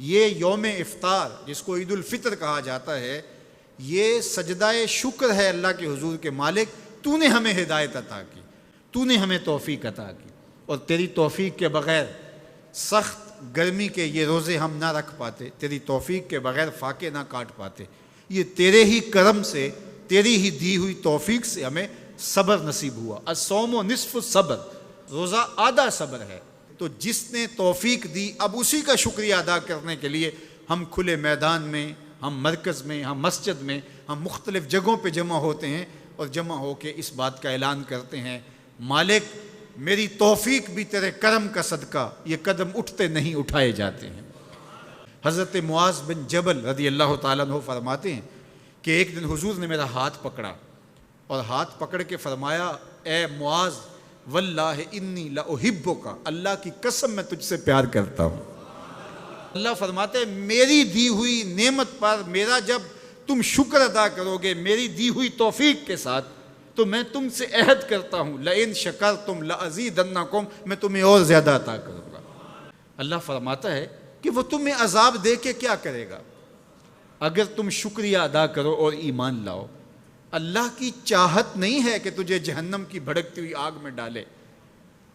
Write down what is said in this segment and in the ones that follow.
یہ یوم افطار جس کو عید الفطر کہا جاتا ہے، یہ سجدہ شکر ہے اللہ کے حضور کے مالک تو نے ہمیں ہدایت عطا کی، تو نے ہمیں توفیق عطا کی، اور تیری توفیق کے بغیر سخت گرمی کے یہ روزے ہم نہ رکھ پاتے، تیری توفیق کے بغیر فاقے نہ کاٹ پاتے، یہ تیرے ہی کرم سے، تیری ہی دی ہوئی توفیق سے ہمیں صبر نصیب ہوا۔ الصوم نصف الصبر، روزہ آدھا صبر ہے۔ تو جس نے توفیق دی، اب اسی کا شکریہ ادا کرنے کے لیے ہم کھلے میدان میں، ہم مرکز میں، ہم مسجد میں، ہم مختلف جگہوں پہ جمع ہوتے ہیں اور جمع ہو کے اس بات کا اعلان کرتے ہیں، مالک میری توفیق بھی تیرے کرم کا صدقہ یہ قدم اٹھتے نہیں اٹھائے جاتے ہیں۔ حضرت معاذ بن جبل رضی اللہ تعالیٰ عنہ فرماتے ہیں کہ ایک دن حضور نے میرا ہاتھ پکڑا اور ہاتھ پکڑ کے فرمایا، اے معاذ واللہ انی لاحبک، اللہ کی قسم میں تجھ سے پیار کرتا ہوں۔ اللہ فرماتے ہیں میری دی ہوئی نعمت پر میرا جب تم شکر ادا کرو گے میری دی ہوئی توفیق کے ساتھ، تو میں تم سے عہد کرتا ہوں لئن شکرتم لازیدنکم، میں تمہیں اور زیادہ عطا کروں گا۔ اللہ فرماتا ہے کہ وہ تمہیں عذاب دے کے کیا کرے گا اگر تم شکریہ ادا کرو اور ایمان لاؤ۔ اللہ کی چاہت نہیں ہے کہ تجھے جہنم کی بھڑکتی ہوئی آگ میں ڈالے،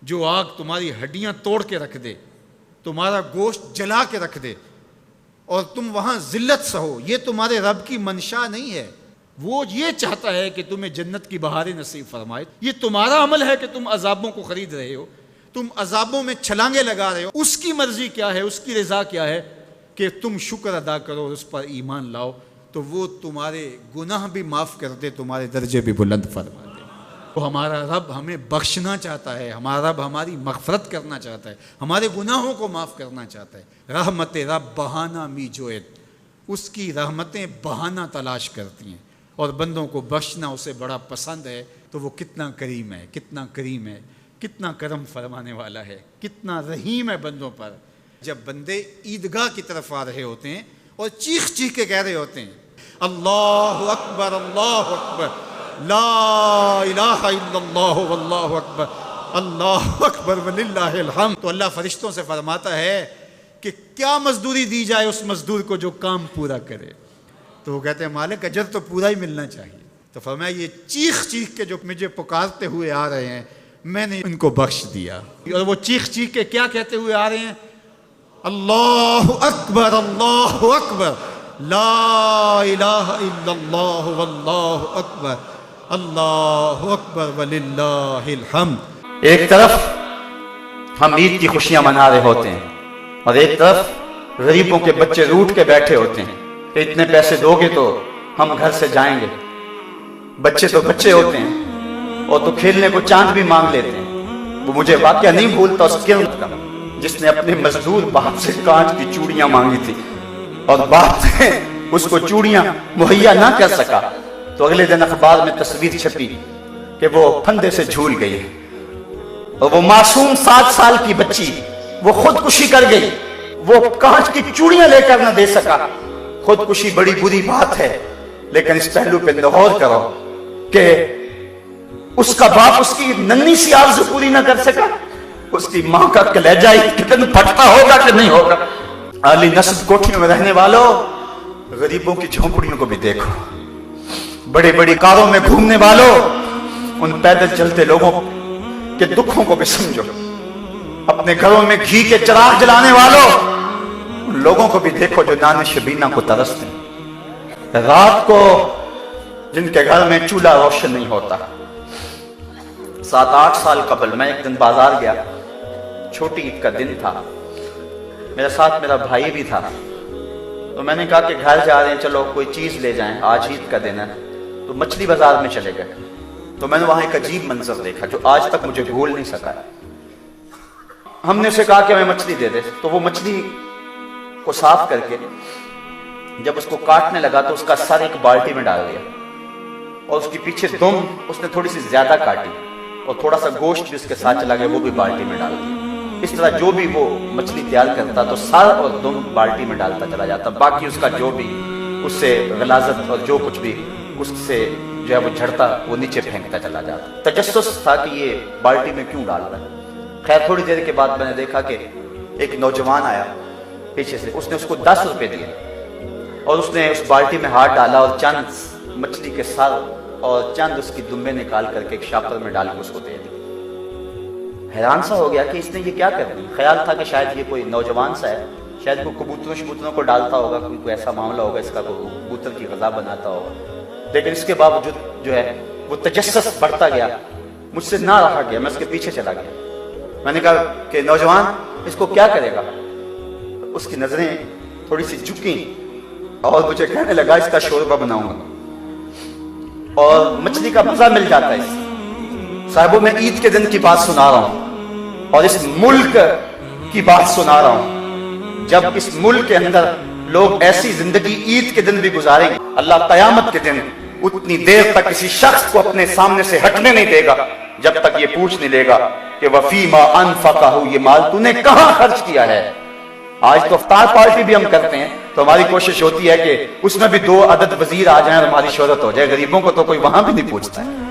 جو آگ تمہاری ہڈیاں توڑ کے رکھ دے، تمہارا گوشت جلا کے رکھ دے اور تم وہاں ذلت سہو، یہ تمہارے رب کی منشا نہیں ہے۔ وہ یہ چاہتا ہے کہ تمہیں جنت کی بہاریں نصیب فرمائے۔ یہ تمہارا عمل ہے کہ تم عذابوں کو خرید رہے ہو، تم عذابوں میں چھلانگے لگا رہے ہو۔ اس کی مرضی کیا ہے، اس کی رضا کیا ہے کہ تم شکر ادا کرو اور اس پر ایمان لاؤ، تو وہ تمہارے گناہ بھی معاف کر دے، تمہارے درجے بھی بلند فرما دے۔ وہ ہمارا رب ہمیں بخشنا چاہتا ہے، ہمارا رب ہماری مغفرت کرنا چاہتا ہے، ہمارے گناہوں کو معاف کرنا چاہتا ہے۔ رحمت رب بہانہ می جوید، اس کی رحمتیں بہانہ تلاش کرتی ہیں، اور بندوں کو بخشنا اسے بڑا پسند ہے۔ تو وہ کتنا کریم ہے، کتنا کریم ہے، کتنا کرم فرمانے والا ہے، کتنا رحیم ہے بندوں پر۔ جب بندے عیدگاہ کی طرف آ رہے ہوتے ہیں اور چیخ چیخ کے کہہ رہے ہوتے ہیں اللہ اکبر اللہ اکبر لا الہ الا اللہ واللہ اکبر اللہ اکبر وللہ الحمد، تو اللہ فرشتوں سے فرماتا ہے کہ کیا مزدوری دی جائے اس مزدور کو جو کام پورا کرے؟ تو وہ کہتے ہیں مالک اجر تو پورا ہی ملنا چاہیے۔ تو فرمایا یہ چیخ چیخ کے جو مجھے پکارتے ہوئے آ رہے ہیں میں نے ان کو بخش دیا۔ اور وہ چیخ چیخ کے کیا کہتے ہوئے آ رہے ہیں؟ اللہ اکبر لا الہ الا اللہ واللہ اکبر اللہ اکبر وللہ الحمد۔ ایک طرف ہم عید کی خوشیاں منا رہے ہوتے ہیں اور ایک طرف غریبوں کے بچے روٹھ کے بیٹھے ہوتے ہیں کہ اتنے پیسے دو گے تو ہم گھر سے جائیں گے۔ بچے تو بچے ہوتے ہیں اور تو کھیلنے کو چاند بھی مانگ لیتے ہیں۔ وہ مجھے واقعہ نہیں بھولتا اس قیمت کا جس نے اپنے مزدور باپ سے کانچ کی چوڑیاں مانگی تھی اور باپ نے اس کو چوڑیاں مہیا نہ کر سکا، تو اگلے دن اخبار میں تصویر چھپی کہ وہ پھندے سے جھول گئی اور وہ معصوم 7 سال کی بچی وہ خودکشی کر گئی۔ وہ کانچ کی چوڑیاں لے کر نہ دے سکا۔ خودکشی بڑی بری بات ہے، لیکن اس پہلو پہ غور کرو کہ اس کا باپ اس کی ننھی سی آرزو پوری نہ کر سکا۔ اس کی ماں کا کلیجہ کتنا پھٹتا ہوگا کہ نہیں ہوگا۔ عالی نصب کوٹھیوں میں رہنے والوں، غریبوں کی جھونپڑیوں کو بھی دیکھو، بڑے بڑی کاروں میں گھومنے والوں، ان پیدل چلتے لوگوں کے دکھوں کو بھی سمجھو، اپنے گھروں میں گھی کے چراغ جلانے والوں، ان لوگوں کو بھی دیکھو جو نان شبینہ کو ترستے ہیں، رات کو جن کے گھر میں چولہا روشن نہیں ہوتا۔ 7-8 سال قبل میں ایک دن بازار گیا، چھوٹی عید کا دن تھا، میرے ساتھ میرا بھائی بھی تھا، تو میں نے کہا کہ گھر جا رہے ہیں چلو کوئی چیز لے جائیں، آج عید کا دن ہے، تو مچھلی بازار میں چلے گئے۔ تو میں نے وہاں ایک عجیب منظر دیکھا جو آج تک مجھے بھول نہیں سکا۔ ہم نے اسے کہا کہ ہمیں مچھلی دے دے، تو وہ مچھلی کو صاف کر کے جب اس کو کاٹنے لگا تو اس کا سر ایک بالٹی میں ڈال دیا اور اس کی پیچھے دم اس نے تھوڑی سی زیادہ کاٹی اور تھوڑا سا گوشت بھی اس کے ساتھ چلا گیا، وہ بھی بالٹی میں ڈال دیا۔ اس طرح جو بھی وہ مچھلی تیار کرتا تو سر اور دم بالٹی میں ڈالتا چلا جاتا، باقی اس کا جو بھی اس سے غلاظت اور جو کچھ بھی اس سے جو ہے وہ جھڑتا وہ نیچے پھینکتا چلا جاتا۔ تجسس تھا کہ یہ بالٹی میں کیوں ڈال رہا ہے۔ خیر تھوڑی دیر کے بعد میں نے دیکھا کہ ایک نوجوان آیا پیچھے سے، اس نے اس کو 10 روپے دیے اور اس نے اس بالٹی میں ہاتھ ڈالا اور چند مچھلی کے سر اور چند اس کی دمبے نکال کر کے ایک شاپر میں ڈال کے اس کو دے دی۔ حیران سا ہو گیا کہ اس نے یہ کیا کر دی۔ خیال تھا کہ شاید یہ کوئی نوجوان سا ہے، شاید کوئی کبوتروں کو ڈالتا ہوگا، کوئی ایسا معاملہ ہوگا، اس کا کوئی کبوتر کی غذا بناتا ہوگا۔ لیکن اس کے باوجود جو ہے وہ تجسس بڑھتا گیا، مجھ سے نہ رہا گیا، میں اس کے پیچھے چلا گیا۔ میں نے کہا کہ نوجوان اس کو کیا کرے گا؟ اس کی نظریں تھوڑی سی جھکیں اور مجھے کہنے لگا اس کا شوربہ بناؤں گا اور مچھلی کا مزہ مل جاتا ہے۔ صاحبوں میں عید کے دن کی بات سنا رہا ہوں اور اس ملک کی بات سنا رہا ہوں۔ جب اس ملک کے اندر لوگ ایسی زندگی عید کے دن بھی گزاریں گے، اللہ قیامت کے دن اتنی دیر تک کسی شخص کو اپنے سامنے سے ہٹنے نہیں دے گا جب تک یہ پوچھ نہیں لے گا کہ وفیما انفقہ، یہ مال تو نے کہاں خرچ کیا ہے۔ آج تو افطار پارٹی بھی ہم کرتے ہیں تو ہماری کوشش ہوتی ہے کہ اس میں بھی 2 عدد وزیر آ جائیں اور ہماری شہرت ہو جائے، غریبوں کو تو کوئی وہاں بھی نہیں پوچھتا ہے۔